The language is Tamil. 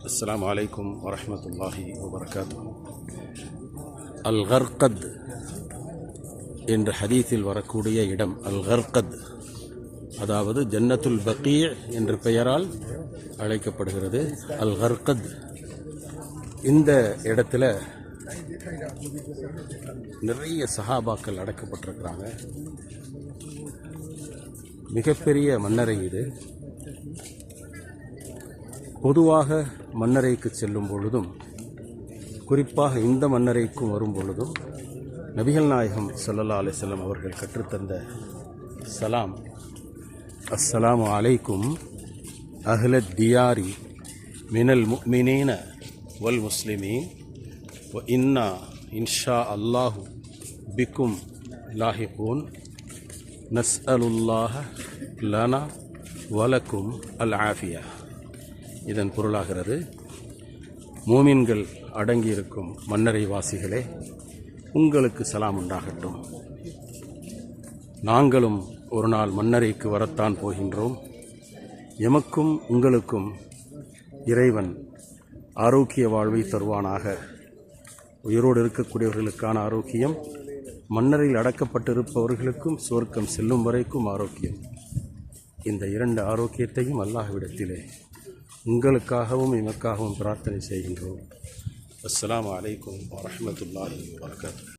அஸ்ஸலாமு அலைக்கும் வரஹ்மத்துல்லாஹி வபரகாத்துஹு. அல் கர்கத் என்ற ஹதீஸில் வரக்கூடிய இடம் அல் கர்கத், அதாவது ஜன்னத்துல் பக்கீ என்ற பெயரால் அழைக்கப்படுகிறது. அல் கர்கத் இந்த இடத்துல நிறைய சஹாபாக்கள் அடக்கப்பட்டிருக்கிறாங்க. மிகப்பெரிய மன்னரை இது. பொதுவாக மன்னரைக்கு செல்லும் பொழுதும், குறிப்பாக இந்த மன்னரைக்கும் வரும் பொழுதும், நபிகள் நாயகம் ஸல்லல்லாஹு அலைஹி வஸல்லம் அவர்கள் கற்றுத்தந்த சலாம், அஸ்ஸலாமு அலைக்கும் அஹ்லத் தியாரி மினல் முஃமினீன வல் முஸ்லிமீன் வ இன்னா இன்ஷா அல்லாஹு பிக்கும் லாஹிகூன் நஸ்அலுல்லாஹ லனா வலக்கும் அல் ஆஃபியா. இதன் பொருளாகிறது, மூமின்கள் அடங்கியிருக்கும் மன்னரை வாசிகளே, உங்களுக்கு சலாம் உண்டாகட்டும். நாங்களும் ஒரு நாள் மன்னரைக்கு வரத்தான் போகின்றோம். எமக்கும் உங்களுக்கும் இறைவன் ஆரோக்கிய வாழ்வை தருவானாக. உயிரோடு இருக்கக்கூடியவர்களுக்கான ஆரோக்கியம், மன்னரில் அடக்கப்பட்டிருப்பவர்களுக்கும் சொர்க்கம் செல்லும் வரைக்கும் ஆரோக்கியம். இந்த இரண்டு ஆரோக்கியத்தையும் அல்லாஹ்விடத்திலே உங்களுக்காகவும் எமக்காகவும் பிரார்த்தனை செய்கின்றோம். அஸ்ஸலாமு அலைக்கும் வரஹ்மத்துல்லாஹி வபரகாத்துஹு.